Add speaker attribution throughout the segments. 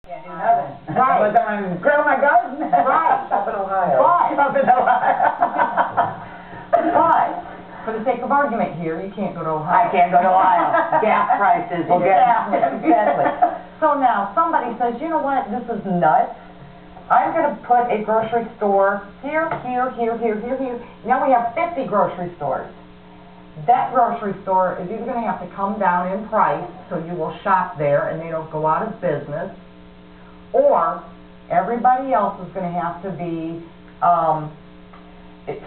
Speaker 1: Can't do nothing.
Speaker 2: Right.
Speaker 1: But then I'm grill my garden.
Speaker 2: Right.
Speaker 1: Up in Ohio.
Speaker 2: Right.
Speaker 1: Up in Ohio.
Speaker 2: But, for the sake of argument here, you can't go to Ohio.
Speaker 1: I can't go to Ohio. Gas prices.
Speaker 2: Exactly, exactly. So now, somebody says, you know what, this is nuts. I'm going to put a grocery store here. Now we have 50 grocery stores. That grocery store is either going to have to come down in price, so you will shop there and they don't go out of business, or everybody else is going to have to be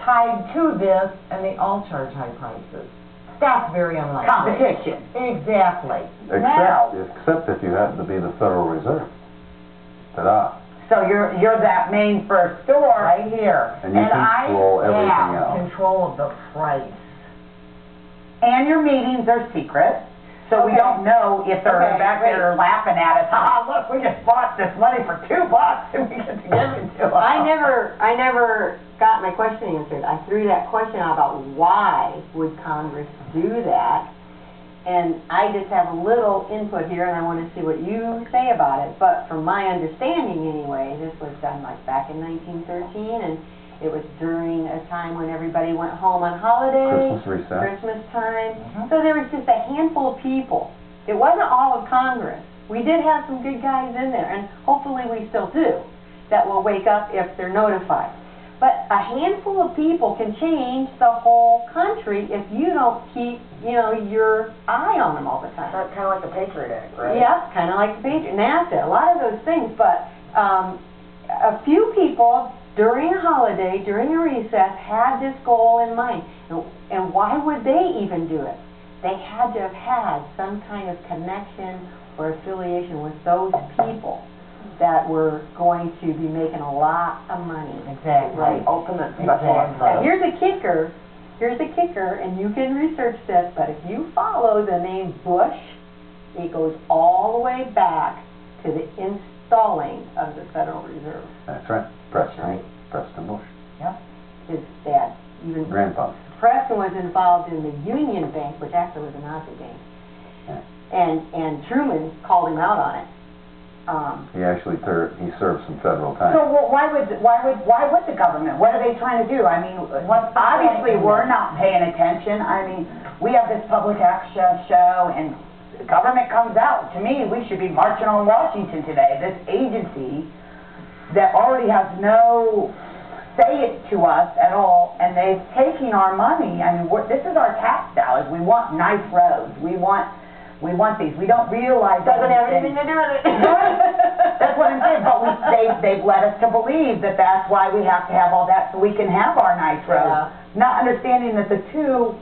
Speaker 2: tied to this, and they all charge high prices. That's very unlikely.
Speaker 1: Competition.
Speaker 2: Exactly.
Speaker 3: Except if you happen to be the Federal Reserve. Ta-da.
Speaker 1: So you're that main first store
Speaker 2: Right here.
Speaker 3: And you control everything else.
Speaker 2: Control of the price.
Speaker 1: And your meetings are secret, so we don't know if they're back there laughing at us. Ah, look, we just bought this money for $2 and we get to give it to them.
Speaker 4: I never got my question answered. I threw that question out about why would Congress do that, and I just have a little input here, and I want to see what you say about it. But from my understanding, anyway, this was done like back in 1913, and it was during a time when everybody went home on holiday,
Speaker 3: Christmas recess.
Speaker 4: Christmas time. So there was just a handful of people. It wasn't all of Congress. We did have some good guys in there, and hopefully we still do, that will wake up if they're notified. But a handful of people can change the whole country if you don't keep, your eye on them all the time.
Speaker 2: Kind of like the Patriot Act, right?
Speaker 4: Yeah, kind of like the Patriot, NAFTA, a lot of those things. But a few people during a holiday, during a recess, had this goal in mind. And why would they even do it? They had to have had some kind of connection or affiliation with those people that were going to be making a lot of money.
Speaker 2: Exactly.
Speaker 4: Right.
Speaker 2: Ultimate
Speaker 4: Exactly. Now, here's a kicker, and you can research this, but if you follow the name Bush, it goes all the way back to the installing of the Federal Reserve.
Speaker 3: That's right. Preston Bush.
Speaker 4: Yep. His dad. Even
Speaker 3: Grandfather.
Speaker 4: Preston was involved in the Union Bank, which actually was a Nazi bank.
Speaker 3: Yeah.
Speaker 4: And Truman called him out on it.
Speaker 3: He actually served some federal time.
Speaker 1: So why would the government? What are they trying to do? I mean, obviously we're not paying attention. I mean, we have this public access show, and the government comes out. To me, we should be marching on Washington today. This agency that already has no say it to us at all, and they've taken our money. I mean, this is our tax dollars. We want nice roads. We want these. We don't realize
Speaker 4: doesn't have anything to do with it.
Speaker 1: That's what I'm saying. But they've led us to believe that that's why we have to have all that, so we can have our nice roads. Yeah. Not understanding that the two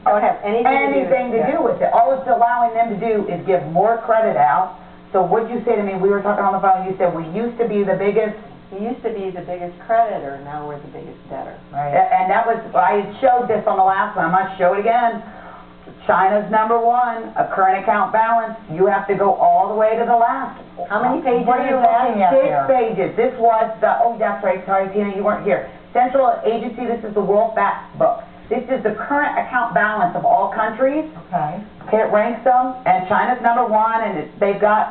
Speaker 4: don't have anything
Speaker 1: to do with it. All it's allowing them to do is give more credit out. So what'd you say to me? We were talking on the phone. You said we used to be the biggest.
Speaker 4: We used to be the biggest creditor. Now we're the biggest debtor.
Speaker 1: Right. And that was, I had showed this on the last one. I must show it again. China's #1, a current account balance. You have to go all the way to the last.
Speaker 4: How many pages
Speaker 2: are you looking at there?
Speaker 1: 6 pages. This was the, oh, that's right. Sorry, Tina, you weren't here. Central Agency, this is the World Facts book. This is the current account balance of all countries.
Speaker 2: Okay.
Speaker 1: It ranks them, and China's #1, and they've got,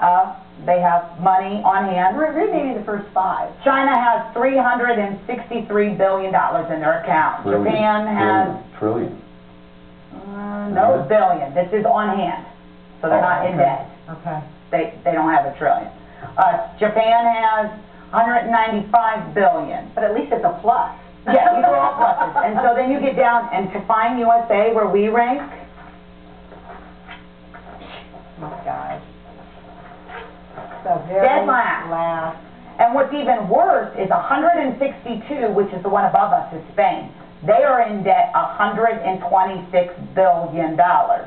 Speaker 1: they have money on hand.
Speaker 4: Read maybe the first 5.
Speaker 1: China has $363 billion in their account. Japan has...
Speaker 3: Trillion.
Speaker 1: No, billion. This is on hand, so they're not in debt.
Speaker 2: Okay.
Speaker 1: They don't have $1 trillion. Japan has $195 billion.
Speaker 4: But at least it's a plus.
Speaker 1: Yeah, these are all pluses. And so then you get down and to find USA, where we rank.
Speaker 4: Oh my gosh.
Speaker 1: Dead last. And what's even worse is 162, which is the one above us, is Spain. They are in debt $126 billion.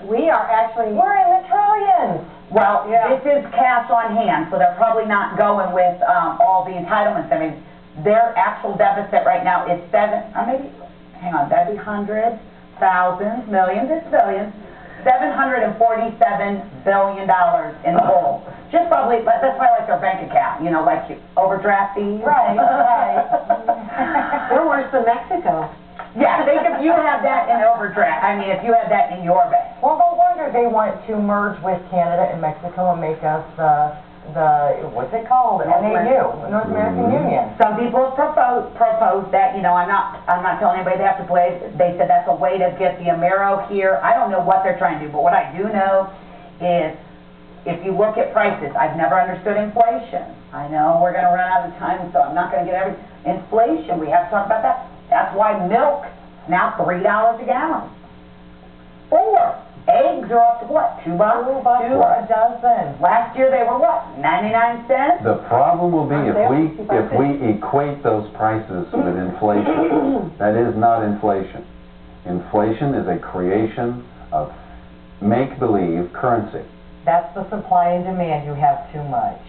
Speaker 4: We are actually...
Speaker 2: We're in the trillions.
Speaker 1: Well, This is cash on hand, so they're probably not going with all the entitlements. I mean, their actual deficit right now is that'd be hundreds, thousands, millions, it's billions, $747 billion in the hole. Just probably, that's probably like their bank account, like overdraft fees.
Speaker 2: Right.
Speaker 4: We're worse than Mexico.
Speaker 1: Yeah, think if you had that in overdraft, if you had that in your bank.
Speaker 2: Well, no wonder they want to merge with Canada and Mexico and make us what's it called? NAU, North American Union.
Speaker 1: Some people have proposed that, you know, I'm not telling anybody they have to play. They said that's a way to get the Amero here. I don't know what they're trying to do, but what I do know is if you look at prices, I've never understood inflation. I know we're going to run out of time, so I'm not going to get inflation. We have to talk about that. That's why milk is now $3 a gallon. 4. Eggs are up to what? $2? $2
Speaker 2: a dozen.
Speaker 1: Last year they were what? 99 cents?
Speaker 3: The problem will be if we equate those prices with inflation. That is not inflation. Inflation is a creation of make-believe currency.
Speaker 2: That's the supply and demand. You have too much.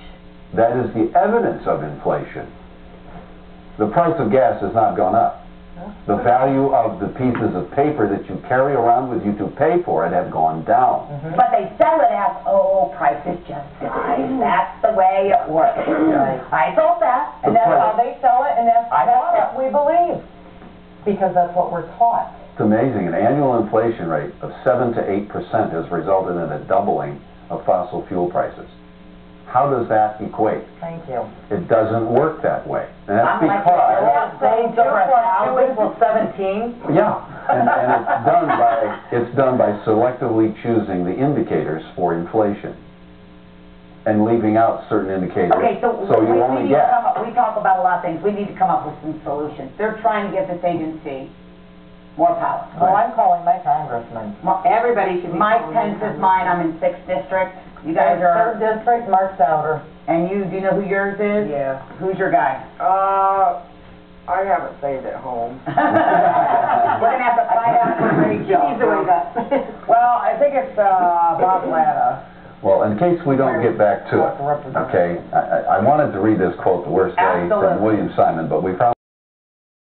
Speaker 3: That is the evidence of inflation. The price of gas has not gone up. The value of the pieces of paper that you carry around with you to pay for it have gone down.
Speaker 1: But they sell it as, oh, prices just rise. That's the way it works. I thought that.
Speaker 2: And that's how they sell it, and that's what we believe. Because that's what we're taught.
Speaker 3: It's amazing. An annual inflation rate of 7 to 8% has resulted in a doubling of fossil fuel prices. How does that equate?
Speaker 2: Thank you.
Speaker 3: It doesn't work that way. And that's
Speaker 1: I'm like,
Speaker 3: because...
Speaker 1: saying over 1,000 equals 17?
Speaker 3: Yeah, and it's done by selectively choosing the indicators for inflation and leaving out certain indicators.
Speaker 1: Okay, so
Speaker 3: you only get...
Speaker 1: we talk about a lot of things. We need to come up with some solutions. They're trying to give this agency more power.
Speaker 2: Well, I'm calling my congressman.
Speaker 4: Everybody should be.
Speaker 1: Mike Pence is mine. I'm in 6th District. You guys are...
Speaker 2: 3rd District, Mark Souter.
Speaker 1: And do you know who yours is?
Speaker 5: Yeah.
Speaker 1: Who's your guy?
Speaker 5: I haven't saved at home.
Speaker 1: We're going to have to find out from Rachel.
Speaker 4: He's the way up.
Speaker 5: Well, I think it's Bob Latta.
Speaker 3: Well, in case we don't get back to it, okay, I wanted to read this quote the worst day from
Speaker 1: Absolutely.
Speaker 3: William Simon, but we probably